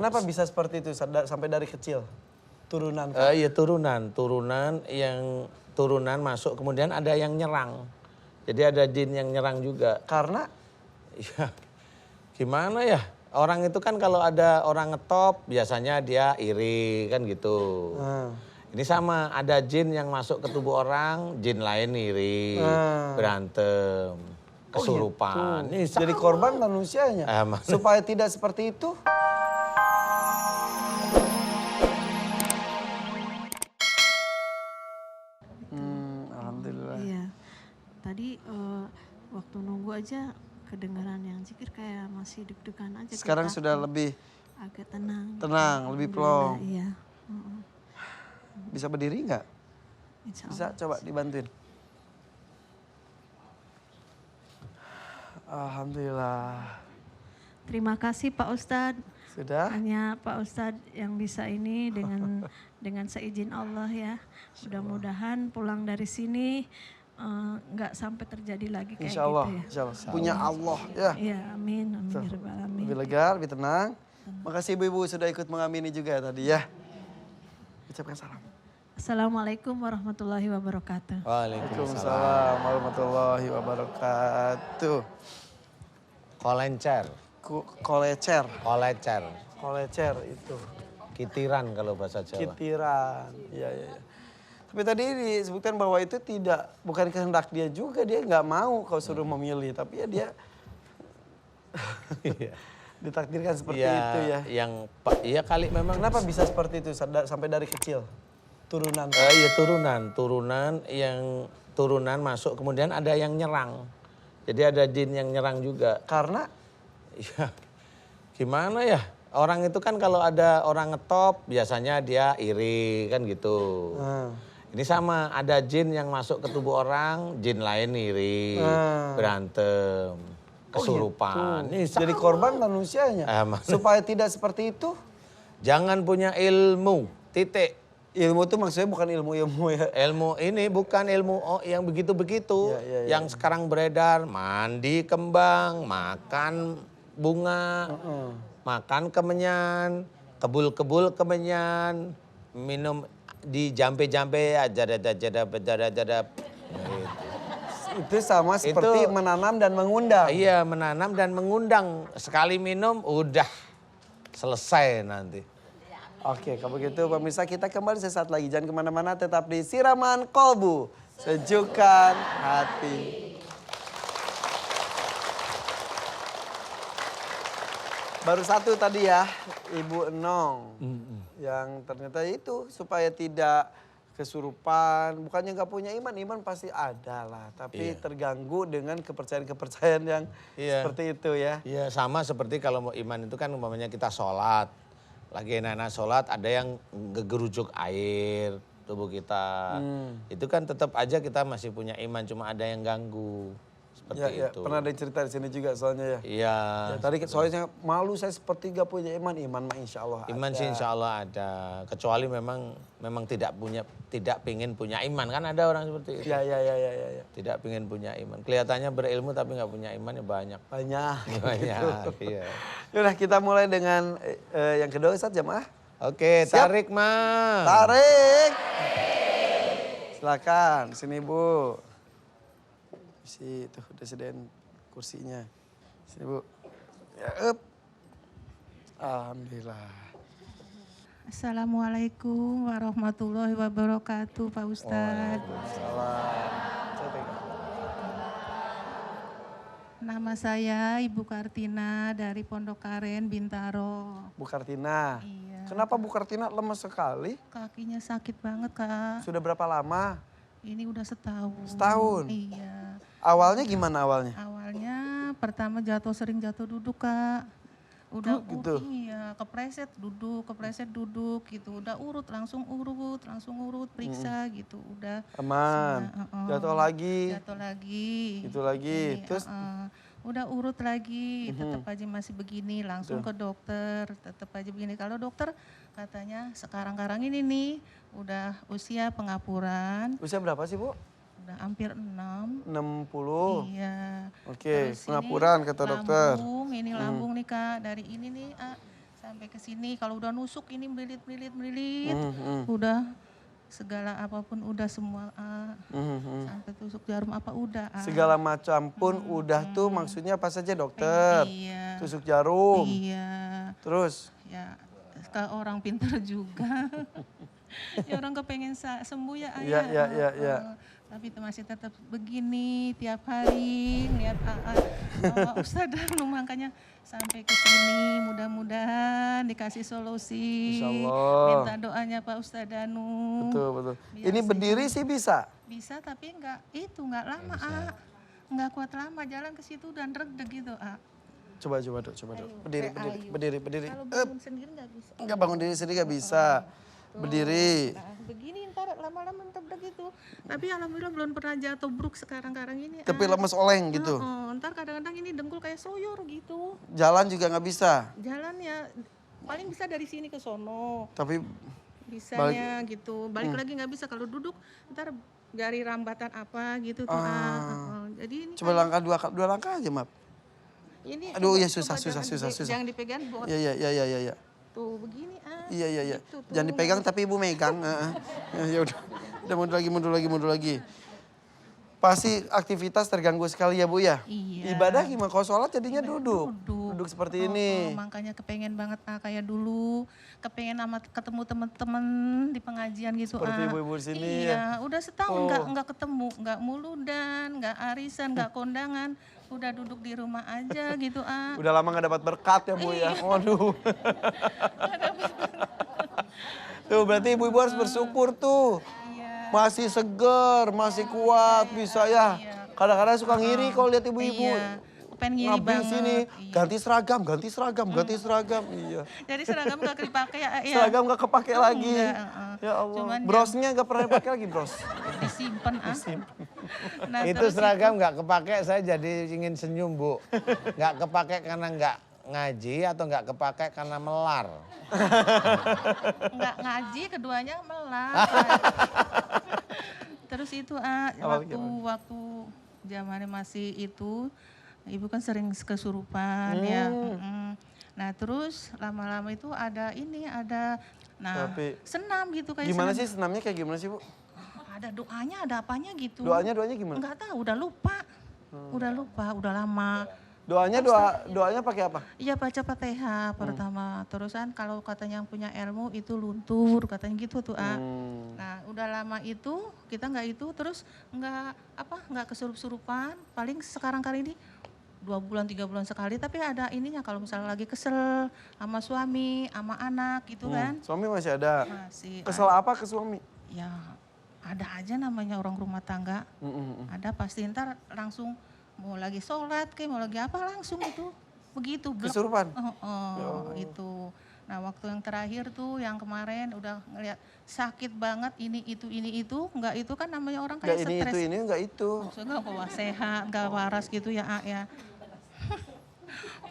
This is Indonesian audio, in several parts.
Kenapa bisa seperti itu sampai dari kecil? Turunan? Iya turunan yang turunan masuk kemudian ada yang nyerang. Jadi ada jin yang nyerang juga. Karena? Iya gimana ya? Orang itu kan kalau ada orang ngetop biasanya dia iri kan gitu. Ini sama ada jin yang masuk ke tubuh orang, jin lain iri, berantem, kesurupan. Ini jadi korban manusianya. Supaya tidak seperti itu. Alhamdulillah. Iya. Tadi waktu nunggu aja kedengaran yang zikir kayak masih deg-degan aja. Sekarang sudah lebih agak tenang. Tenang, lebih plong. Iya. Bisa berdiri nggak? Insya Bisa, Allah. coba dibantuin. Alhamdulillah. Terima kasih Pak Ustadz. Sudah? Hanya Pak Ustadz yang bisa ini dengan seizin Allah ya. Mudah-mudahan pulang dari sini nggak sampai terjadi lagi kayak Insya Allah, gitu ya. insya Allah. Punya Allah ya. Iya, amin, amin, ya Rabbal alamin. Lebih lega, lebih tenang. Makasih ibu-ibu sudah ikut mengamini juga tadi ya. Ucapkan salam. Assalamualaikum warahmatullahi wabarakatuh. Waalaikumsalam warahmatullahi wabarakatuh. Kolencer. Kolecer. Kolecer. Kolecer itu. Kitiran kalau bahasa Jawa. Kitiran. Iya, iya, iya. Tapi tadi disebutkan bahwa itu bukan kehendak dia juga, dia nggak mau kau suruh memilih, tapi ya dia ditakdirkan seperti itu ya. Iya kali memang. Kenapa bisa seperti itu sampai dari kecil? Turunan? Iya turunan yang turunan masuk kemudian ada yang nyerang. Jadi ada jin yang nyerang juga. Karena? Iya gimana ya? Orang itu kan kalau ada orang ngetop biasanya dia iri kan gitu. Ini sama, ada jin yang masuk ke tubuh orang, jin lain iri, berantem, kesurupan. Ini jadi korban manusianya. Supaya tidak seperti itu. Jangan punya ilmu, titik. Ilmu itu maksudnya bukan ilmu-ilmu ya. Ilmu ini bukan ilmu yang begitu-begitu. Yang sekarang beredar, mandi kembang, makan bunga, makan kemenyan, kebul-kebul kemenyan, minum di jampe-jampe aja. Itu sama seperti menanam dan mengundang. Iya, menanam dan mengundang. Sekali minum udah selesai nanti. Oke, kalau begitu pemirsa kita kembali sesaat lagi. Jangan kemana-mana, tetap di Siraman Kolbu. Sejukkan hati. Baru satu tadi ya, Ibu Enong. Yang ternyata itu supaya tidak kesurupan. Bukannya nggak punya iman, iman pasti ada lah. Tapi terganggu dengan kepercayaan-kepercayaan yang seperti itu ya. Iya, sama seperti kalau mau iman itu kan umpamanya kita sholat. Lagi enak-enak sholat ada yang ngegerujuk air tubuh kita. Itu kan tetap aja kita masih punya iman, cuma ada yang ganggu. Seperti itu. Pernah ada cerita di sini juga soalnya ya. Iya. Tadi soalnya malu saya seperti gak punya iman. Iman mah insya Allah ada. Iman sih insya Allah ada. Kecuali memang tidak pingin punya iman. Kan ada orang seperti itu. Iya. Tidak pingin punya iman. Kelihatannya berilmu tapi nggak punya iman ya banyak. Banyak. Iya. Yaudah kita mulai dengan yang kedua Ustadz jamaah. Oke, Siap. tarik Mas. Tarik. Silakan, sini Bu. Tuh udah sediain kursinya. Sini Bu. Ya, Alhamdulillah. Assalamualaikum warahmatullahi wabarakatuh Pak Ustadz. Nama saya Ibu Kartina dari Pondok Karen, Bintaro. Bu Kartina. Iya. Kenapa Bu Kartina lemes sekali? Kakinya sakit banget Kak. Sudah berapa lama? Ini udah setahun. Setahun? Iya. Awalnya gimana awalnya? Awalnya pertama sering jatuh duduk Kak. Udah gitu? Iya, kepleset duduk gitu. Udah langsung urut, periksa gitu. Udah aman. Jatuh lagi. Gitu lagi. Terus udah urut lagi, tetap aja masih begini, langsung ke dokter, tetap aja begini. Kalau dokter katanya sekarang ini nih udah usia pengapuran. Usia berapa sih Bu? Udah hampir 60. Iya. Oke, Terus pengapuran kata dokter. Lambung, ini lambung nih Kak, dari ini nih sampai ke sini kalau udah nusuk ini melilit, udah segala apapun udah semua sampai tusuk jarum apa udah. Segala macam pun udah tuh maksudnya apa saja dokter? Iya. Tusuk jarum. Iya. Terus? Ya, ke orang pintar juga. Ya orang kepengen sembuh ya Iya, ayah. iya, iya. Tapi masih tetap begini tiap hari lihat Ustadz Danu, makanya sampai ke sini mudah-mudahan dikasih solusi. Insyaallah. Minta doanya Pak Ustadz Danu. Betul. Biar Ini berdiri sih bisa. Bisa tapi nggak lama nggak kuat lama jalan ke situ dan regdeg gitu Coba dok. Berdiri. Kalau bangun sendiri nggak bisa. Enggak bangun diri sendiri nggak bisa. Berdiri. Nah, begini ntar lama-lama regdeg gitu. Tapi alhamdulillah belum pernah jatuh bruk sekarang ini. Tapi lemes oleng gitu. Ntar kadang-kadang ini dengkul kayak soyor gitu. Jalan juga nggak bisa. Jalan ya paling bisa dari sini ke sono. Tapi Bisanya gitu. Balik lagi nggak bisa kalau duduk ntar jari rambatan apa gitu tuh. Jadi ini coba langkah dua langkah aja, Maaf. ini Aduh, coba- ya susah. coba jangan dipegang buat Iya. tuh begini Iya. gitu tuh. Jangan dipegang tapi ibu megang. Ya udah. Udah mundur lagi. Pasti aktivitas terganggu sekali ya Bu ya? Iya. Ibadah gimana? Kalau sholat jadinya duduk. Duduk. Duduk seperti ini. Makanya kepengen banget kayak dulu, kepengen ketemu teman-teman di pengajian gitu. Seperti ibu-ibu di sini Iya, udah setahun nggak ketemu, nggak muludan, nggak arisan, nggak kondangan, udah duduk di rumah aja gitu Udah lama gak dapat berkat ya Bu ya? Waduh. Tuh berarti ibu-ibu harus bersyukur tuh. Iya. Masih seger, masih kuat, bisa ya. Kadang-kadang suka ngiri kalau lihat ibu-ibu. Iya. Pengen ngiri Ngabdi banget. sini, Iya. ganti seragam. Iya. Jadi seragam nggak dipakai ya. Seragam gak kepake lagi. Enggak, Ya Allah. Cuman Brosnya gak pernah dipakai lagi bros. disimpan Nah, Itu terus seragam nggak kepake, saya jadi ingin senyum Bu. Nggak kepake karena nggak ngaji atau nggak kepake karena melar? nggak ngaji, keduanya melar. Terus itu waktu zamannya masih itu, ibu kan sering kesurupan ya. Nah terus lama-lama itu ada Tapi, senam gitu kayak gimana senam. sih senamnya kayak gimana sih Bu? Ada doanya, ada apanya gitu. Doanya gimana? Nggak tahu, udah lupa, udah lama. Doanya pakai apa? Iya baca Fatihah pertama, terusan kalau katanya yang punya ilmu itu luntur, katanya gitu tuh Nah udah lama itu kita nggak itu, terus nggak kesurup-surupan, paling sekarang kali ini 2 bulan 3 bulan sekali, tapi ada ininya kalau misalnya lagi kesel sama suami, sama anak gitu kan. Suami masih ada? Masih. Kesel apa ke suami? Ya ada aja namanya orang rumah tangga, ada pasti ntar langsung mau lagi sholat kayak mau lagi apa langsung itu begitu blok. Kesurupan? Itu. Nah waktu yang terakhir tuh yang kemarin udah ngeliat sakit banget ini itu enggak, itu kan namanya orang kayak stres. Enggak itu. Maksudnya enggak bawa sehat, enggak waras gitu ya ya.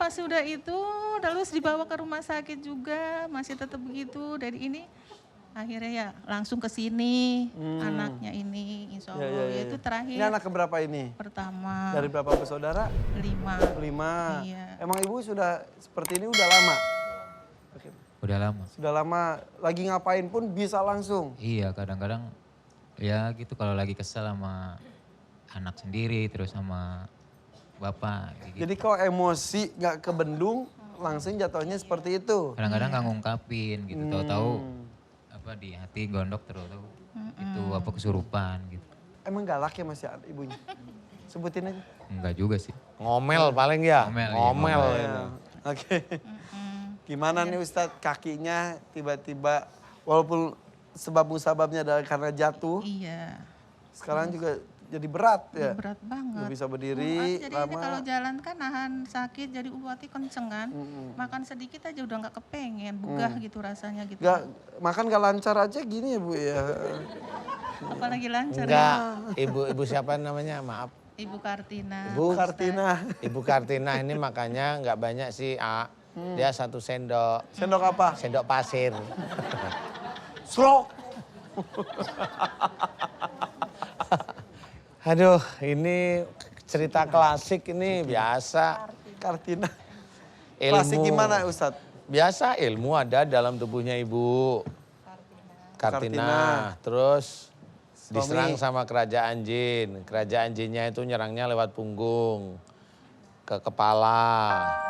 Pas udah itu terus dibawa ke rumah sakit juga masih tetap begitu, dari ini akhirnya ya langsung ke sini anaknya ini insya Allah Ya. itu terakhir. Ini anak keberapa ini? Pertama. Dari berapa bersaudara? 5. 5. Iya. Emang ibu sudah seperti ini udah lama? Udah lama. Sudah lama, lagi ngapain pun bisa langsung? Iya, kadang-kadang ya gitu kalau lagi kesel sama anak sendiri terus sama bapak gitu. Jadi kalau emosi nggak kebendung, langsung jatuhnya seperti itu? Kadang-kadang nggak ngungkapin gitu, tahu-tahu apa di hati gondok terus tahu itu apa kesurupan gitu. Emang galak ya Mas ya ibunya? Sebutin aja. Enggak juga sih. Ngomel paling ya? Ngomel, iya, Ngomel. ngomel. ini. Oke. Gimana nih Ustadz kakinya tiba-tiba walaupun sebab musababnya adalah karena jatuh, Iya. sekarang juga jadi berat ya? Berat banget. Nggak bisa berdiri Jadi ini lama. kalau jalan kan nahan sakit, jadi ubati kenceng kan. Makan sedikit aja udah nggak kepengen, bugah gitu rasanya gitu. Makan gak lancar aja gini ya Bu ya? Apalagi lancar Enggak, ya. ibu siapa namanya? Maaf. Ibu Kartina. Bu Kartina. Ibu Kartina ini makanya nggak banyak sih, dia 1 sendok. Sendok apa? Sendok pasir. Slok. Aduh, ini cerita klasik ini biasa. Kartina. Ilmu. Klasik gimana Ustadz? biasa ilmu ada dalam tubuhnya Ibu. Kartina. Terus diserang sama kerajaan jin. Kerajaan jinnya itu nyerangnya lewat punggung, ke kepala.